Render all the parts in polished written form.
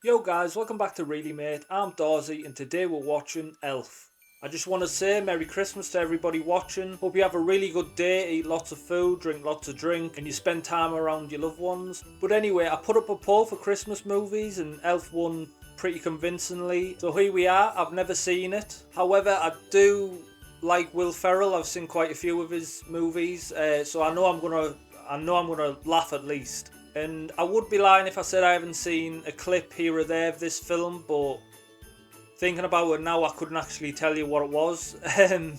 Yo guys, welcome back to Really Mate. I'm Dorsey and today we're watching Elf. I just want to say Merry Christmas to everybody watching. Hope you have a really good day, eat lots of food, drink lots of drink, and you spend time around your loved ones. But anyway, I put up a poll for Christmas movies and Elf won pretty convincingly. So here we are. I've never seen it. However, I do like Will Ferrell. I've seen quite a few of his movies, so I know I'm gonna laugh at least. And I would be lying if I said I haven't seen a clip here or there of this film, but thinking about it now, I couldn't actually tell you what it was. And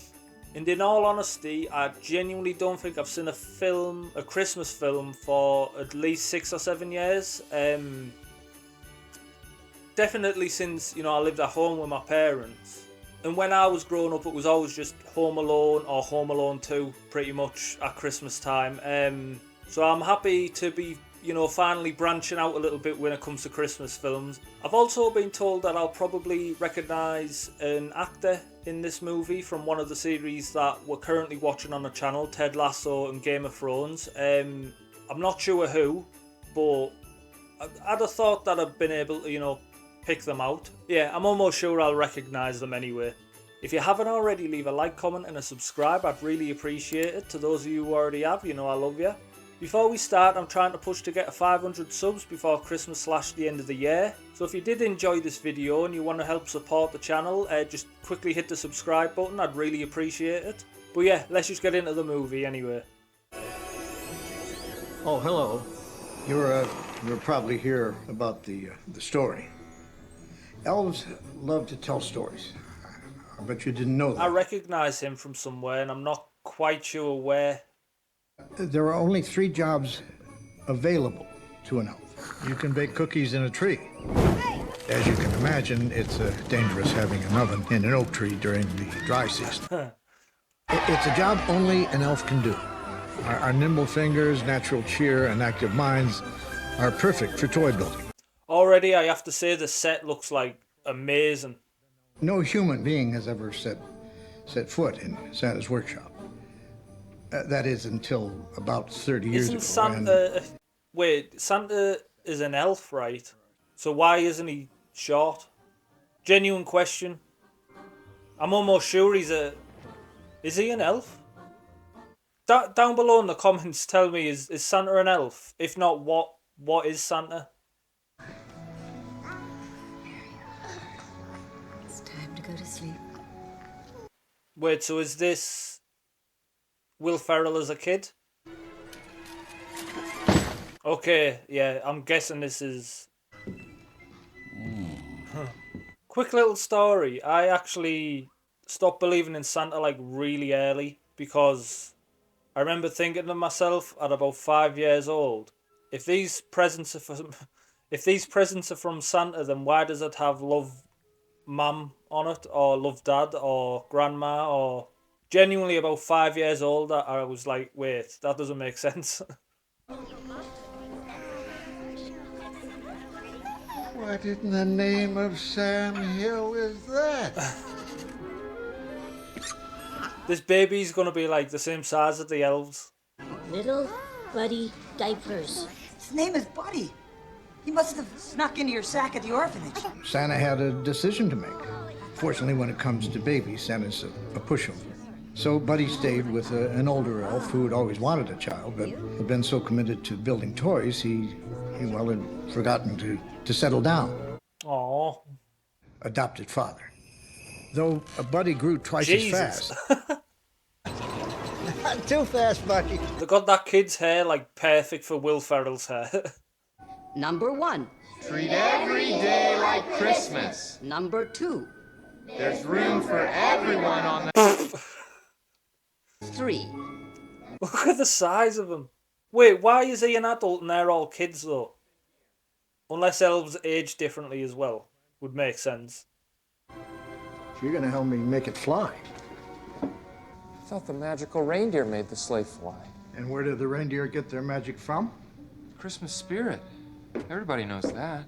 in all honesty, I genuinely don't think I've seen a Christmas film, for at least 6 or 7 years. Definitely since, I lived at home with my parents. And when I was growing up, it was always just Home Alone or Home Alone 2, pretty much at Christmas time. So I'm happy to be finally branching out a little bit when it comes to Christmas films. I've also been told that I'll probably recognise an actor in this movie from one of the series that we're currently watching on the channel, Ted Lasso and Game of Thrones. I'm not sure who, but I'd have thought that I've been able to, pick them out. Yeah, I'm almost sure I'll recognise them anyway. If you haven't already, leave a like, comment and a subscribe. I'd really appreciate it. To those of you who already have, I love you. Before we start, I'm trying to push to get 500 subs before Christmas / the end of the year. So if you did enjoy this video and you want to help support the channel, just quickly hit the subscribe button. I'd really appreciate it. But yeah, let's just get into the movie anyway. Oh, hello. You're probably here about the story. Elves love to tell stories. I bet you didn't know that. I recognise him from somewhere and I'm not quite sure where. There are only 3 jobs available to an elf. You can bake cookies in a tree. As you can imagine, it's dangerous having an oven in an oak tree during the dry season. It's a job only an elf can do. Our nimble fingers, natural cheer, and active minds are perfect for toy building. Already, I have to say the set looks like amazing. No human being has ever set foot in Santa's workshop. That is until about 30 years ago. Isn't Santa... Wait, Santa is an elf, right? So why isn't he short? Genuine question. I'm almost sure he's a... Is he an elf? Down below in the comments, tell me, is Santa an elf? If not, what is Santa? It's time to go to sleep. Wait, so is this Will Ferrell as a kid? Okay, yeah, I'm guessing this is... Quick little story. I actually stopped believing in Santa like really early because I remember thinking to myself at about 5 years old, if these presents are from Santa, then why does it have love mum on it, or love dad, or grandma, or... Genuinely about 5 years old, I was like, wait, that doesn't make sense. What in the name of Sam Hill is that? This baby's gonna be like the same size as the elves. Little Buddy Diapers. His name is Buddy. He must have snuck into your sack at the orphanage. Santa had a decision to make. Fortunately, when it comes to babies, Santa's a pushover. So Buddy stayed with an older elf who had always wanted a child, but had been so committed to building toys, he had forgotten to settle down. Aww. Adopted father. Though Buddy grew twice Jesus. as fast. Not too fast, Buddy. They got that kid's hair like perfect for Will Ferrell's hair. Number 1. Treat every day like Christmas. Number 2. There's room for everyone on the... 3. Look at the size of him. Wait, why is he an adult and they're all kids though? Unless elves age differently as well. Would make sense. You're gonna help me make it fly. I thought the magical reindeer made the sleigh fly. And where did the reindeer get their magic from? Christmas spirit. Everybody knows that.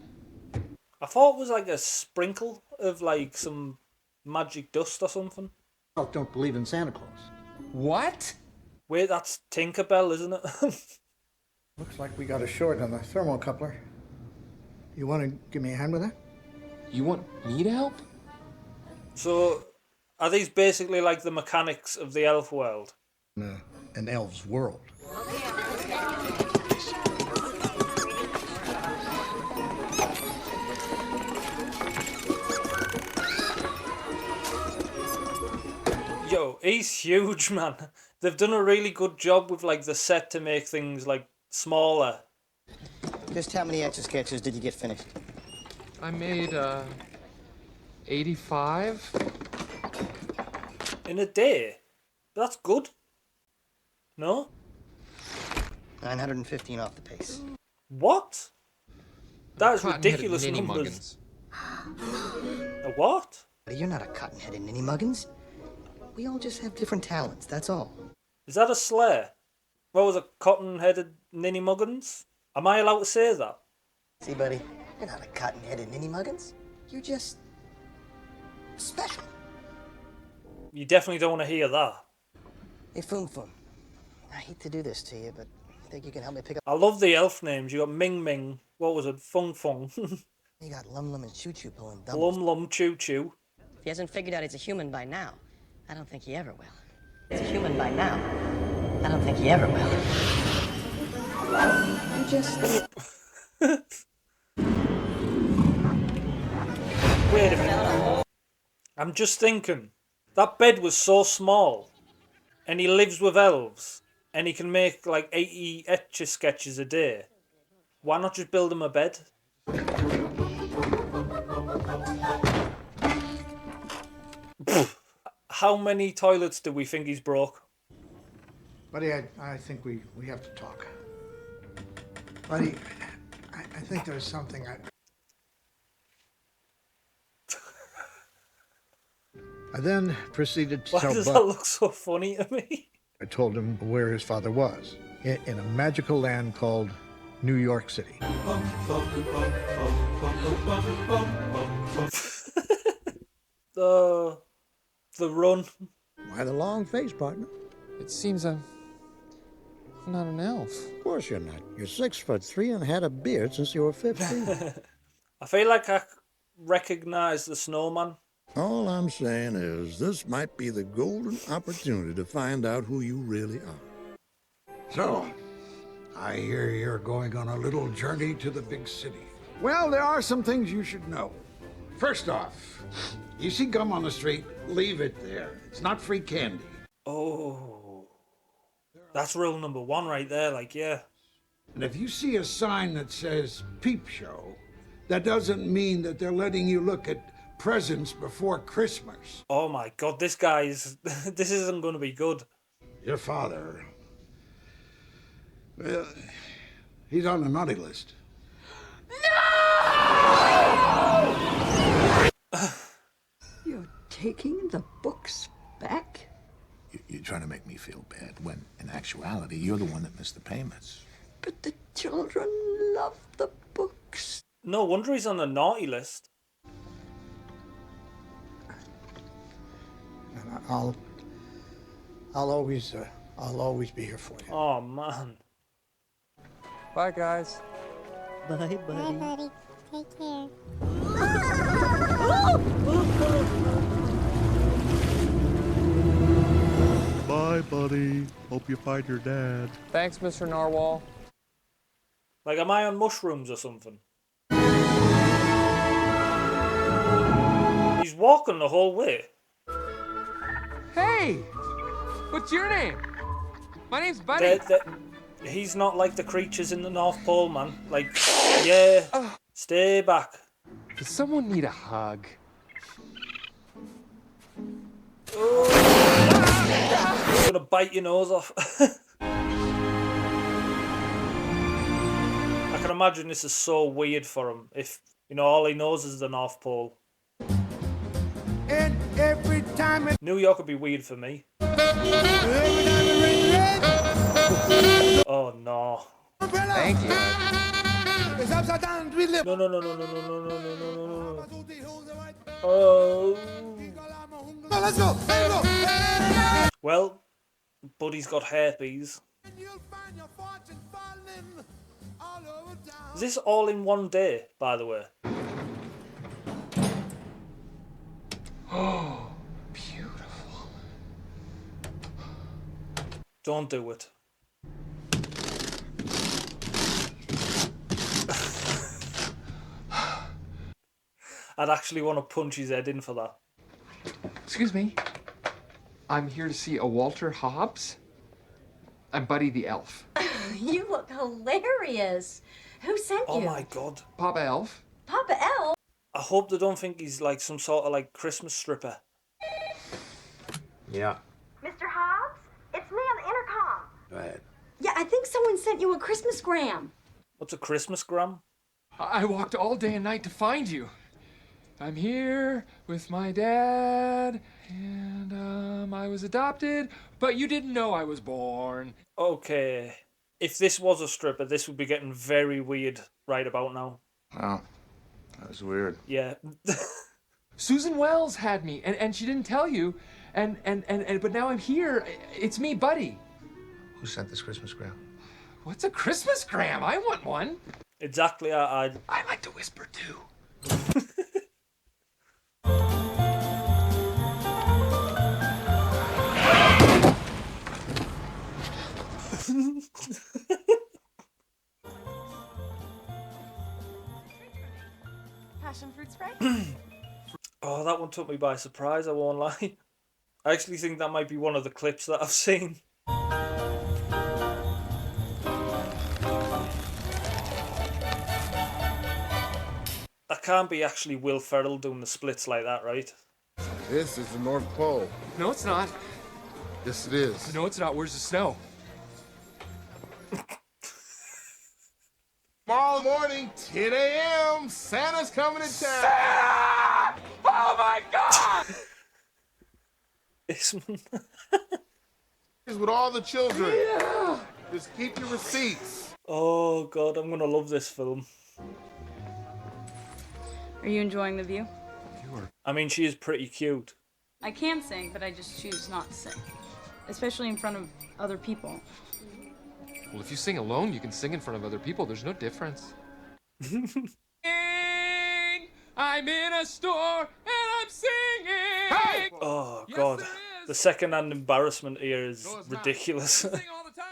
I thought it was like a sprinkle of like some magic dust or something. I don't believe in Santa Claus. What? Wait, that's Tinkerbell, isn't it? Looks like we got a short on the thermocoupler. You want to give me a hand with that? You want me to help? So, are these basically like the mechanics of the elf world? An elf's world. Yo, he's huge, man. They've done a really good job with like the set to make things like smaller. Just how many Etch-a-Sketches did you get finished? I made, 85? In a day? That's good. No? 915 off the pace. What? That is Cotton-headed ridiculous ninny numbers. muggins. A what? You're not a cotton-headed ninny muggins. We all just have different talents, that's all. Is that a slur? What was a cotton-headed ninny muggins? Am I allowed to say that? See, buddy, you're not a cotton-headed ninny muggins. You're just special. You definitely don't want to hear that. Hey, Foom Foom, I hate to do this to you, but I think you can help me pick up. I love the elf names. You got Ming Ming. What was it? Fung Fung. You got Lum Lum and Choo Choo pulling dummies. Lum Lum Choo Choo. If he hasn't figured out he's a human by now, I don't think he ever will. He's a human by now. I don't think he ever will. You just... Wait a minute. I'm just thinking. That bed was so small. And he lives with elves. And he can make like 80 Etch-a-Sketches a day. Why not just build him a bed? How many toilets do we think he's broke? Buddy, I think we have to talk. Buddy, I think there's something I then proceeded to Why tell does Buck. that look so funny to me? I told him where his father was, in a magical land called New York City. The run. Why the long face, partner? It seems I'm not an elf. Of course you're not. You're 6'3" and had a beard since you were 15. I feel like I recognise the snowman. All I'm saying is this might be the golden opportunity to find out who you really are. So, I hear you're going on a little journey to the big city. Well, there are some things you should know. First off, you see gum on the street, leave it there. It's not free candy. Oh. That's rule number one right there, like, yeah. And if you see a sign that says peep show, that doesn't mean that they're letting you look at presents before Christmas. Oh my god, this guy's... this isn't going to be good. Your father, well, he's on the naughty list. You're taking the books back? You're trying to make me feel bad when, in actuality, you're the one that missed the payments. But the children love the books. No wonder he's on the naughty list. And I'll always be here for you. Oh man. Bye, guys. Bye, buddy. Bye, buddy. Take care. Bye, buddy. Hope you find your dad. Thanks, Mr. Narwhal. Like, am I on mushrooms or something? He's walking the whole way. Hey! What's your name? My name's Buddy. He's not like the creatures in the North Pole, man. Like, yeah, stay back. Does someone need a hug? I'm gonna bite your nose off. I can imagine this is so weird for him if, you know, all he knows is the North Pole. And every time New York would be weird for me. Oh no. Thank you. No, no, no, no, no, no, no, no, no, no, no, no. Oh. let's go. Well, Buddy's got herpes. You'll find your fortune falling all over town. Is this all in one day, by the way? Oh, beautiful. Don't do it. I'd actually want to punch his head in for that. Excuse me. I'm here to see a Walter Hobbs. I'm Buddy the Elf. You look hilarious. Who sent you? Oh my god. Papa Elf. Papa Elf? I hope they don't think he's like some sort of like Christmas stripper. Yeah. Mr. Hobbs? It's me on the intercom. Go ahead. Yeah, I think someone sent you a Christmas gram. What's a Christmas gram? I walked all day and night to find you. I'm here with my dad, and I was adopted, but you didn't know I was born. Okay. If this was a stripper, this would be getting very weird right about now. Oh, that was weird. Yeah. Susan Wells had me, and she didn't tell you, and but now I'm here. It's me, Buddy. Who sent this Christmas gram? What's a Christmas gram? I want one. Exactly. I like to whisper too. Passion fruit spray? Oh, that one took me by surprise, I won't lie. I actually think that might be one of the clips that I've seen. That can't be actually Will Ferrell doing the splits like that, right? This is the North Pole. No, it's not. Yes, it is. No, it's not. Where's the snow? Tomorrow morning, 10 a.m., Santa's coming to town. Santa! Oh my God! It's with all the children. Yeah. Just keep your receipts. Oh God, I'm gonna love this film. Are you enjoying the view? I mean, she is pretty cute. I can sing, but I just choose not to sing. Especially in front of other people. Well, if you sing alone, you can sing in front of other people. There's no difference. I'm in a store and I'm singing. Hey! Oh Yes, God, there is. the second-hand embarrassment here is No, it's ridiculous. not. Sing all the time.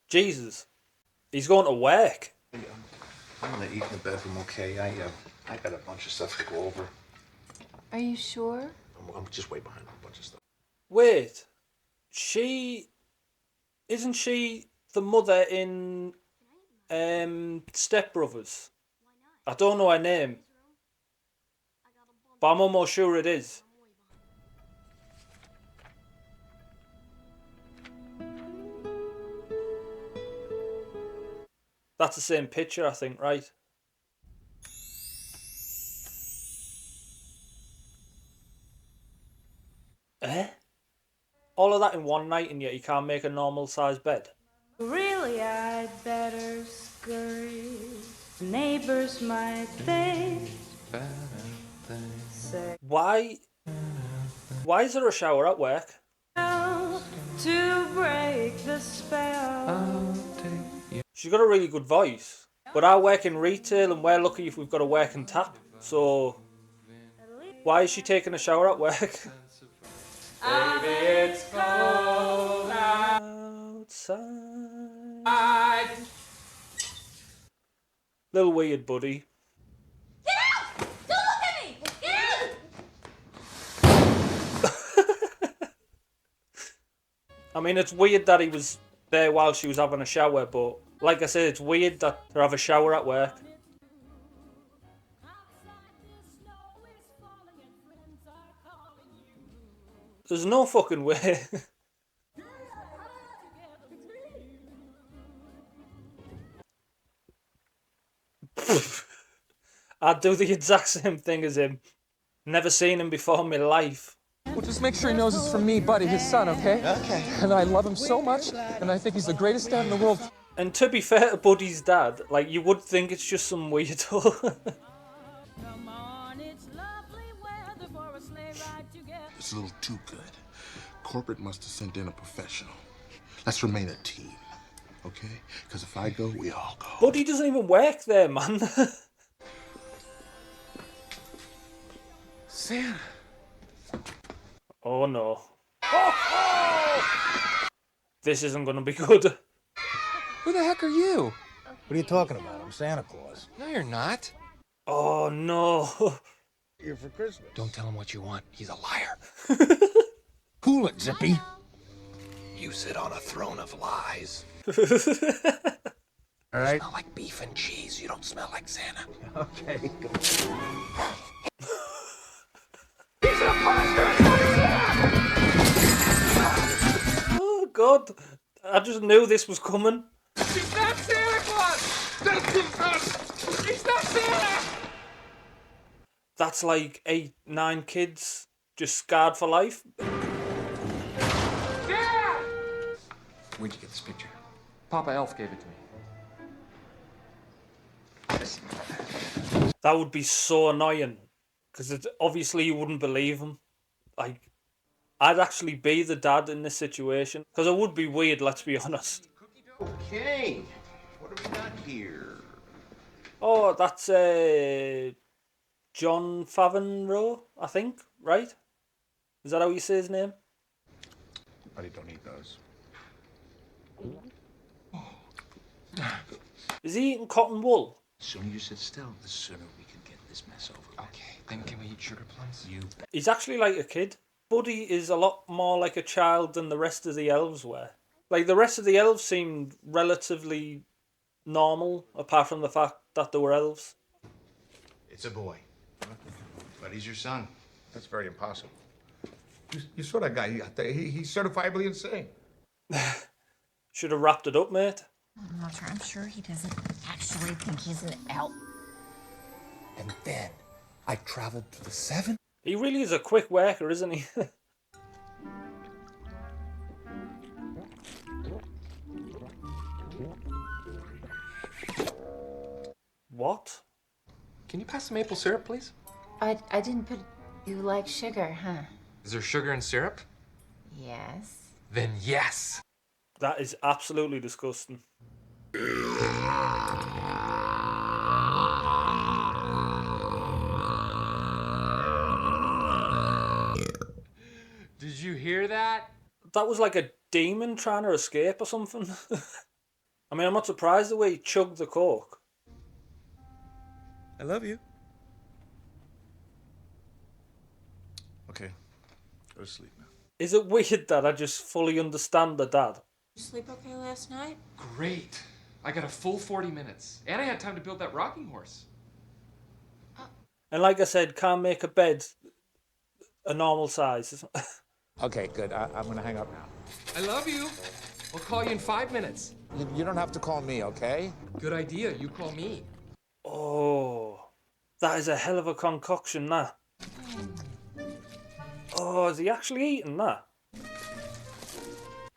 Jesus, he's going to work. I'm gonna eat in the bedroom, okay? I got a bunch of stuff to go over. Are you sure? I'm just way behind on a bunch of stuff. Wait, isn't she the mother in Step Brothers? I don't know her name, but I'm almost sure it is. That's the same picture, I think, right? Eh? All of that in one night and yet you can't make a normal sized bed? Really, I'd better scurry. Neighbors might think. Why is there a shower at work? To break the spell. She's got a really good voice. But I work in retail and we're lucky if we've got a working tap. So why is she taking a shower at work? Baby, it's cold outside. Little weird, buddy. Get out! Don't look at me! Get out! I mean, it's weird that he was there while she was having a shower, but like I said, it's weird that they have a shower at work. There's no fucking way. I'd do the exact same thing as him. Never seen him before in my life. Well, just make sure he knows it's from me, Buddy, his son, okay? Okay. And I love him so much, and I think he's the greatest dad in the world. And to be fair to Buddy's dad, like, you would think it's just some weirdo. It's a little too good. Corporate must have sent in a professional. Let's remain a team, okay? Because if I go, we all go. Buddy doesn't even work there, man. Santa. Oh no. This isn't gonna be good. Who the heck are you? What are you talking about? I'm Santa Claus. No, you're not. Oh no. Here for Christmas. Don't tell him what you want. He's a liar. Cool it, Zippy. You sit on a throne of lies. All right. You smell like beef and cheese. You don't smell like Santa. Okay. He's an imposter! Oh god. I just knew this was coming. He's not Santa Claus! He's not Santa! That's like 8, 9 kids just scarred for life. Dad! Where'd you get this picture? Papa Elf gave it to me. That would be so annoying. Because obviously you wouldn't believe him. Like, I'd actually be the dad in this situation. Because it would be weird, let's be honest. Okay, what have we got here? Oh, that's John Favreau, I think, right? Is that how you say his name? Buddy, don't eat those. Is he eating cotton wool? The sooner you sit still, the sooner we can get this mess over with. Okay, then can we eat sugar plums? You He's actually like a kid. Buddy is a lot more like a child than the rest of the elves were. Like, the rest of the elves seemed relatively normal, apart from the fact that they were elves. It's a boy. But he's your son. That's very impossible. You saw that guy. He's certifiably insane. Should have wrapped it up, mate. Walter, I'm sure he doesn't actually think he's an elf. And then I traveled to the 7. He really is a quick worker, isn't he? What? Can you pass the maple syrup, please? I didn't put... You like sugar, huh? Is there sugar and syrup? Yes. Then yes. That is absolutely disgusting. Did you hear that? That was like a demon trying to escape or something. I mean, I'm not surprised the way he chugged the coke. I love you. Okay, go to sleep now. Is it weird that I just fully understand the dad? You sleep okay last night? Great. I got a full 40 minutes. And I had time to build that rocking horse. And like I said, can't make a bed a normal size. Okay, good. I'm gonna hang up now. I love you. I'll call you in 5 minutes. You don't have to call me, okay? Good idea. You call me. Oh, that is a hell of a concoction, that. Oh, is he actually eating that?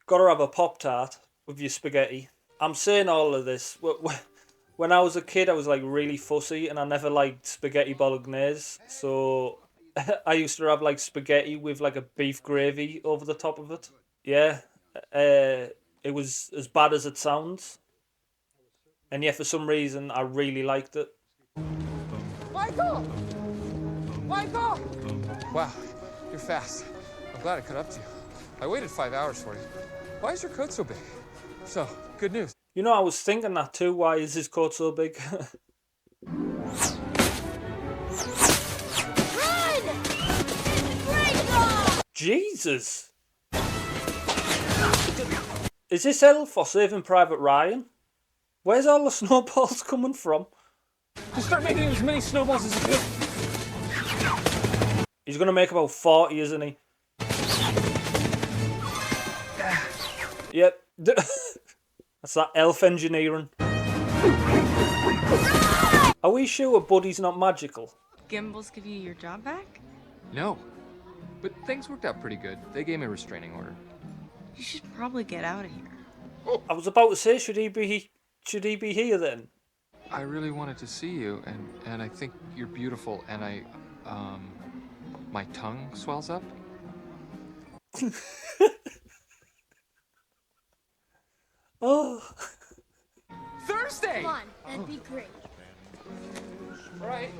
Gotta have a Pop-Tart with your spaghetti. I'm saying all of this. When I was a kid, I was like really fussy and I never liked spaghetti bolognese. So I used to have like spaghetti with like a beef gravy over the top of it. Yeah, it was as bad as it sounds. And yet for some reason, I really liked it. Michael! Michael! Wow, you're fast. I'm glad I caught up to you. I waited 5 hours for you. Why is your coat so big? So, good news. You know, I was thinking that too. Why is his coat so big? Jesus! Is this Elf or Saving Private Ryan? Where's all the snowballs coming from? Just start making as many snowballs as you can. He's gonna make about 40, isn't he? Yep. That's that elf engineering. Are we sure Buddy's not magical? Gimbals give you your job back? No. But things worked out pretty good. They gave me a restraining order. You should probably get out of here. I was about to say, should he be here then? I really wanted to see you, and I think you're beautiful, and my tongue swells up. Oh. Thursday! Come on, that'd be great. All right.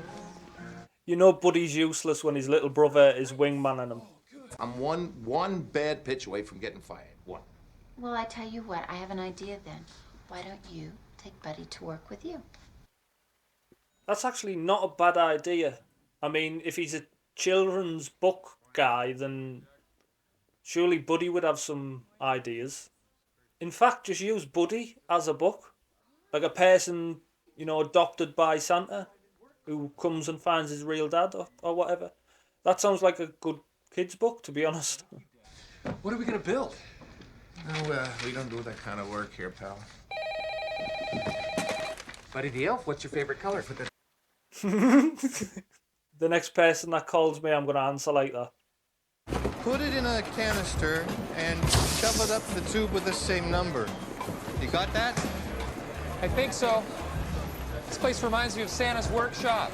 You know Buddy's useless when his little brother is wingmanning him. I'm one bad pitch away from getting fired. One. Well, I tell you what, I have an idea then. Why don't you take Buddy to work with you? That's actually not a bad idea. I mean, if he's a children's book guy, then surely Buddy would have some ideas. In fact, just use Buddy as a book. Like a person, you know, adopted by Santa, who comes and finds his real dad or whatever. That sounds like a good kid's book, to be honest. What are we gonna build? No, we don't do that kind of work here, pal. Buddy the Elf, what's your favorite color for the... The next person that calls me, I'm going to answer like that. Put it in a canister and shove it up the tube with the same number. You got that? I think so. This place reminds me of Santa's workshop.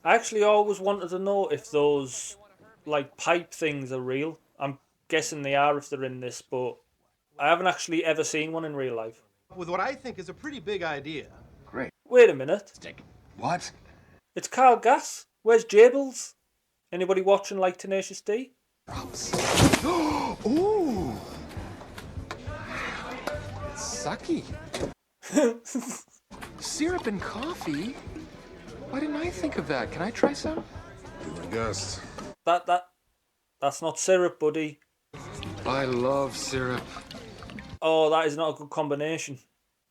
I actually always wanted to know if those, like, pipe things are real. I'm guessing they are if they're in this, but I haven't actually ever seen one in real life. With what I think is a pretty big idea. Great. Wait a minute. What? It's Carl Gass. Where's Jables? Anybody watching like Tenacious D? Ooh! It's sucky. Syrup and coffee? Why didn't I think of that? Can I try some? I guess. That's not syrup, buddy. I love syrup. Oh, that is not a good combination.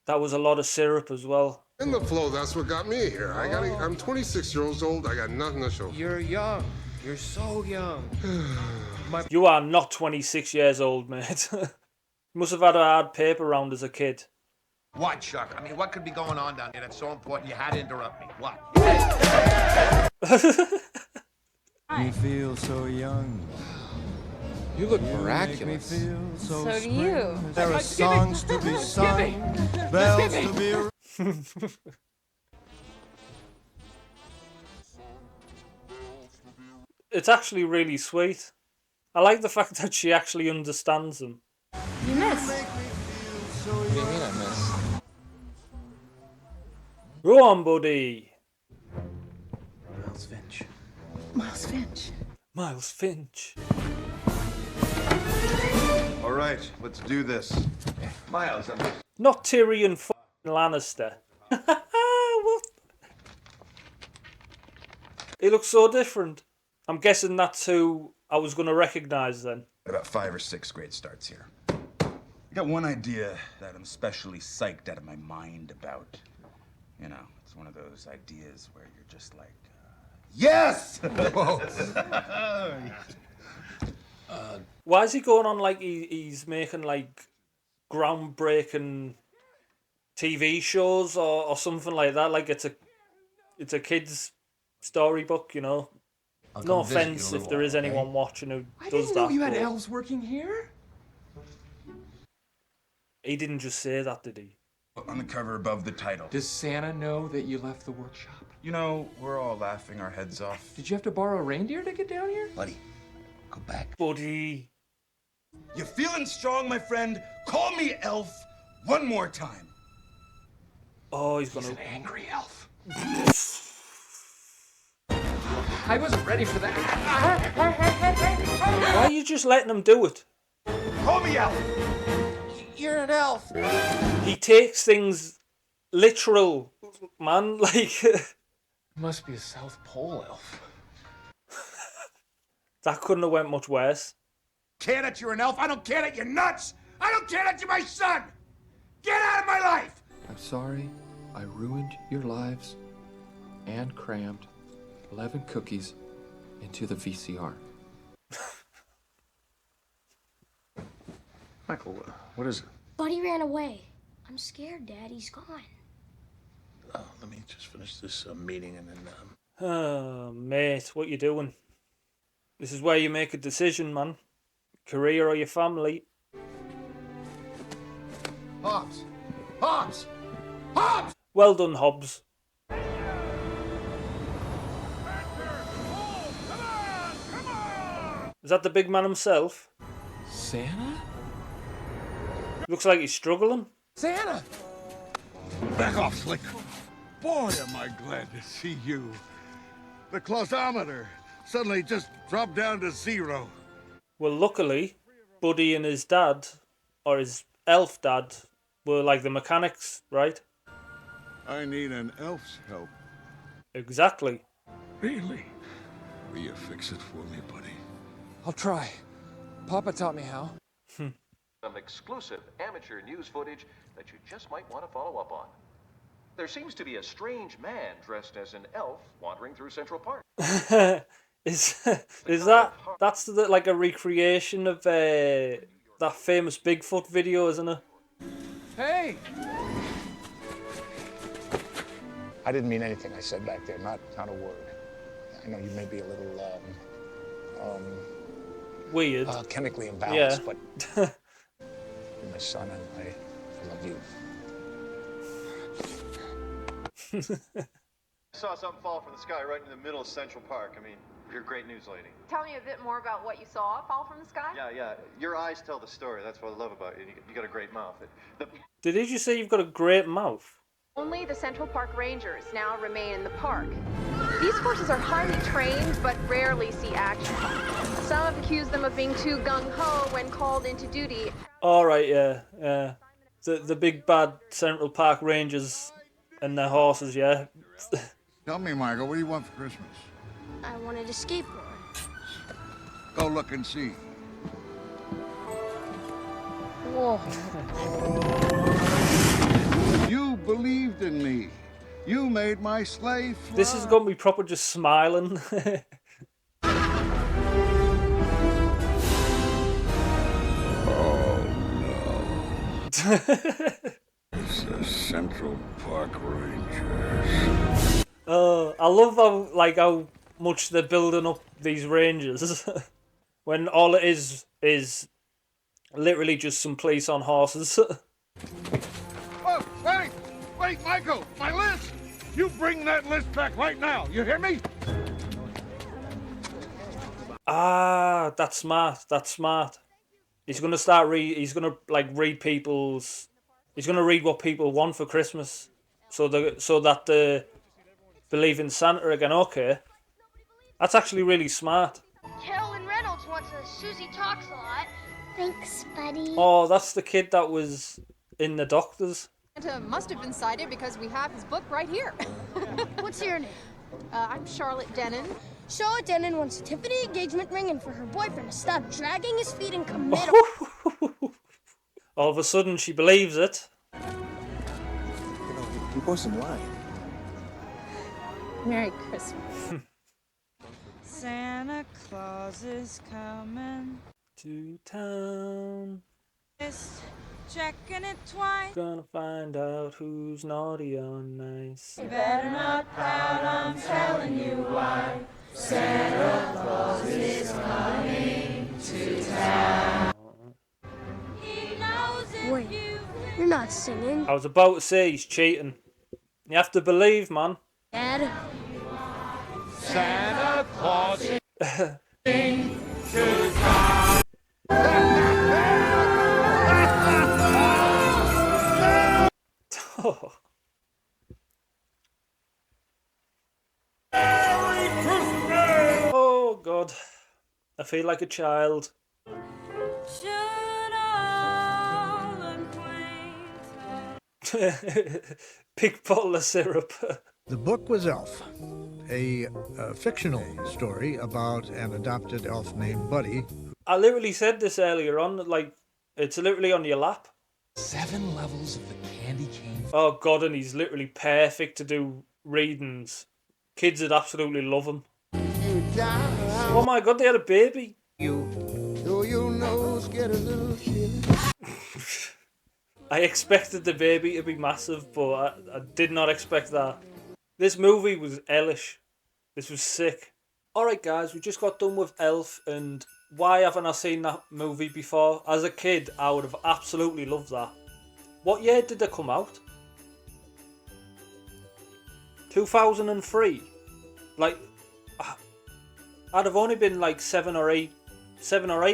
That was a lot of syrup as well. In the flow, that's what got me here. I'm 26 years old. I got nothing to show. You're young. You're so young. You are not 26 years old, mate. You must have had a hard paper round as a kid. What, Chuck? I mean, what could be going on down here that's so important you had to interrupt me? What? You feel so young. You look miraculous. So do you. There are songs to be sung, bells to be... It's actually really sweet. I like the fact that she actually understands them. You missed. What do you mean I missed? Go on, buddy. Miles Finch. Miles Finch. Miles Finch. All right, let's do this. Miles, Not Tyrion f***ing Lannister. What? He looks so different. I'm guessing that's who I was going to recognise then. About 5 or 6 grade starts here. I got one idea that I'm especially psyched out of my mind about. You know, it's one of those ideas where you're just like, yes! Whoa. Why is he going on like he's making like groundbreaking TV shows or something like that? Like it's a kid's storybook, you know? No offense if there is anyone watching who I does didn't that. know you had but elves working here. He didn't just say that, did he? On the cover above the title. Does Santa know that you left the workshop? You know, we're all laughing our heads off. Did you have to borrow a reindeer to get down here? Buddy, go back. Buddy. You feeling strong, my friend? Call me Elf one more time. Oh, he's an angry elf. I wasn't ready for that. Why are you just letting him do it? Call me Elf. You're an elf. He takes things literal, man. Like Must be a South Pole elf. that couldn't have went much worse. Care that you're an elf? I don't care that you're nuts. I don't care that you're my son. Get out of my life. I'm sorry I ruined your lives and crammed 11 cookies into the VCR. Michael, what is it? Buddy ran away. I'm scared, Dad. He's gone. Let me just finish this meeting and then... Oh, mate, what you doing? This is where you make a decision, man. Career or your family. Hobbs! Hobbs! Hobbs! Well done, Hobbs. Is that the big man himself? Santa? Looks like he's struggling. Santa! Back off, Slick. Boy, am I glad to see you. The clausometer suddenly just dropped down to 0. Well, luckily, Buddy and his dad, or his elf dad, were like the mechanics, right? I need an elf's help. Exactly. Really? Will you fix it for me, buddy? I'll try. Papa taught me how. Some exclusive amateur news footage that you just might want to follow up on. There seems to be a strange man dressed as an elf wandering through Central Park. Is that's like a recreation of that famous Bigfoot video, isn't it? Hey! I didn't mean anything I said back there, not a word. I know you may be a little, weird. Chemically imbalanced, Yeah. but you're my son and I love you. I saw something fall from the sky right in the middle of Central Park. I mean, you're a great news lady. Tell me a bit more about what you saw fall from the sky? Yeah. Your eyes tell the story. That's what I love about you. You got a great mouth. Did you say you've got a great mouth? Only the Central Park Rangers now remain in the park. These forces are highly trained, but rarely see action. Some have accused them of being too gung-ho when called into duty. All right, yeah. The big bad Central Park Rangers and their horses, yeah. Tell me, Michael, what do you want for Christmas? I wanted a skateboard. Go look and see. Whoa. You believed in me. You made my sleigh fly. This has got me proper just smiling. It's the Central Park Rangers. I love how much they're building up these rangers when all it is literally just some police on horses. Oh, wait, Michael, my list. You bring that list back right now. You hear me? Ah, that's smart. He's gonna start he's gonna read people's. He's gonna read what people want for Christmas, so that they believe in Santa again. Okay, that's actually really smart. Carolyn Reynolds wants a Susie Talks a Lot. Thanks, buddy. Oh, that's the kid that was in The Doctors. Santa must have been cited because we have his book right here. What's your name? I'm Charlotte Denon. Charlotte Denon wants a Tiffany engagement ring and for her boyfriend to stop dragging his feet and commit. All of a sudden, she believes it. You bought some wine. Merry Christmas. Santa Claus is coming to town. Just checking it twice. Gonna find out who's naughty or nice. You better not pout, I'm telling you why. Santa Claus is coming to town. He knows if Wait, you're not singing. I was about to say he's cheating. You have to believe, man. Dad? Santa Claus is coming to Oh. Oh God, I feel like a child. Big bottle of syrup. The book was Elf, a fictional story about an adopted elf named Buddy. I literally said this earlier on, like, it's literally on your lap. 7 levels of the candy cane. Oh God, and he's literally perfect to do readings. Kids would absolutely love him. Oh my God, they had a baby. I expected the baby to be massive, but I did not expect that. This movie was hellish. This was sick. Alright guys, we just got done with Elf, and why haven't I seen that movie before? As a kid, I would have absolutely loved that. What year did it come out? 2003. Like, I'd have only been like 7 or 8,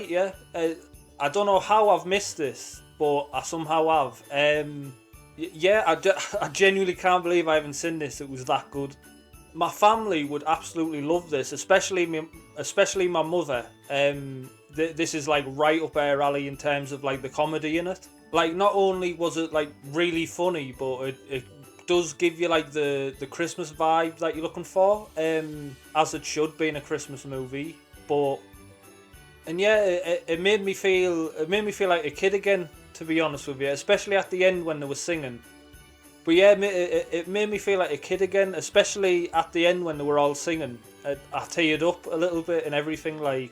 yeah. I don't know how I've missed this. but I somehow have. Yeah, I genuinely can't believe I haven't seen this. It was that good. My family would absolutely love this, especially my mother. This is like right up her alley in terms of like the comedy in it. Like, not only was it like really funny, but it does give you like the Christmas vibe that you're looking for, as it should be in a Christmas movie. And yeah, it made me feel like a kid again, to be honest with you, especially at the end when they were singing. But yeah, it made me feel like a kid again, especially at the end when they were all singing. I teared up a little bit and everything. Like,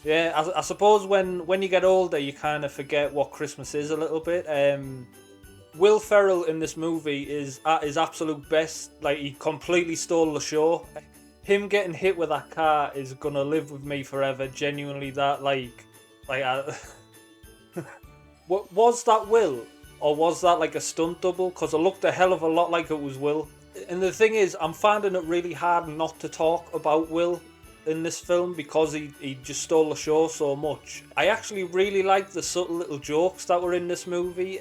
yeah, I suppose when you get older, you kind of forget what Christmas is a little bit. Will Ferrell in this movie is at his absolute best. Like, he completely stole the show. Him getting hit with that car is gonna live with me forever. Genuinely, that what was that Will? Or was that like a stunt double? Because it looked a hell of a lot like it was Will. And the thing is, I'm finding it really hard not to talk about Will in this film because he just stole the show so much. I actually really like the subtle little jokes that were in this movie.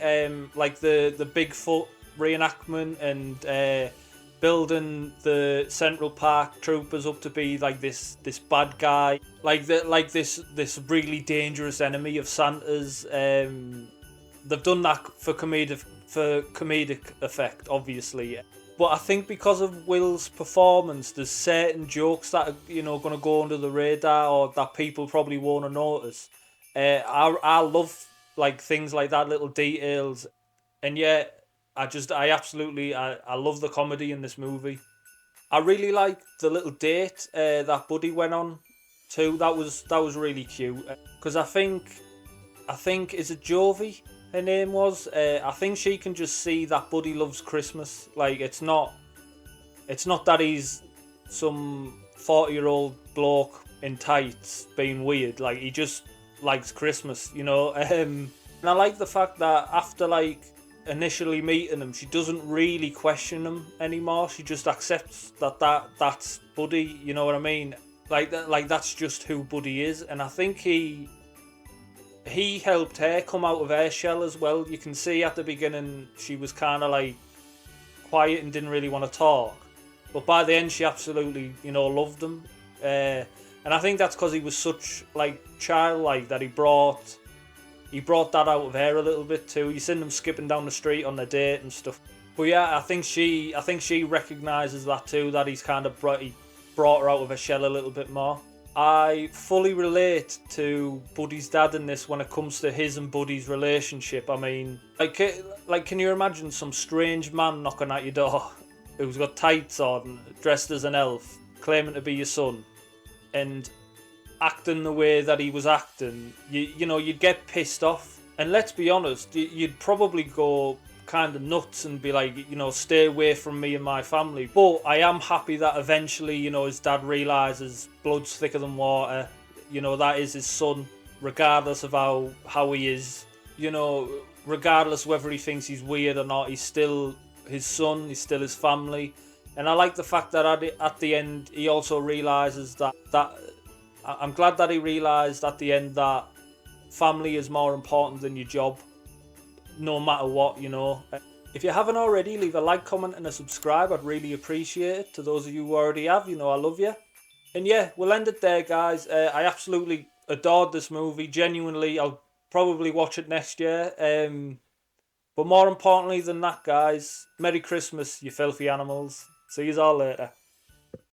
Like the Bigfoot reenactment and building the Central Park troopers up to be like this bad guy. Like this really dangerous enemy of Santa's. They've done that for comedic effect, obviously. But I think because of Will's performance, there's certain jokes that are, going to go under the radar or that people probably won't notice. I love like things like that, little details, and yeah, I love the comedy in this movie. I really like the little date that Buddy went on too. That was really cute because I think is it Jovi? Her name was. I think she can just see that Buddy loves Christmas. Like, it's not that he's some 40-year-old bloke in tights being weird. Like, he just likes Christmas, And I like the fact that after like initially meeting him, she doesn't really question him anymore. She just accepts that's Buddy. You know what I mean? Like that's just who Buddy is, and I think he helped her come out of her shell as well. You can see at the beginning she was kind of like quiet and didn't really want to talk, but by the end she absolutely loved him. And I think that's because he was such like childlike that he brought that out of her a little bit too. You seen them skipping down the street on their date and stuff. But yeah, I think she recognises that too, that he's kind of brought her out of her shell a little bit more. I fully relate to Buddy's dad in this when it comes to his and Buddy's relationship. I mean, like can you imagine some strange man knocking at your door who's got tights on, dressed as an elf, claiming to be your son, and acting the way that he was acting? You'd get pissed off. And let's be honest, you'd probably go kind of nuts and be like, stay away from me and my family. But I am happy that eventually, his dad realises blood's thicker than water. That is his son, regardless of how he is. Regardless whether he thinks he's weird or not, he's still his son, he's still his family. And I like the fact that at the end, he also realises that I'm glad that he realised at the end that family is more important than your job, no matter what. If you haven't already, leave a like, comment and a subscribe. I'd really appreciate it. To those of you who already have, I love you. And yeah, we'll end it there, guys. I absolutely adored this movie. Genuinely, I'll probably watch it next year. But more importantly than that, guys, Merry Christmas, you filthy animals. See you all later.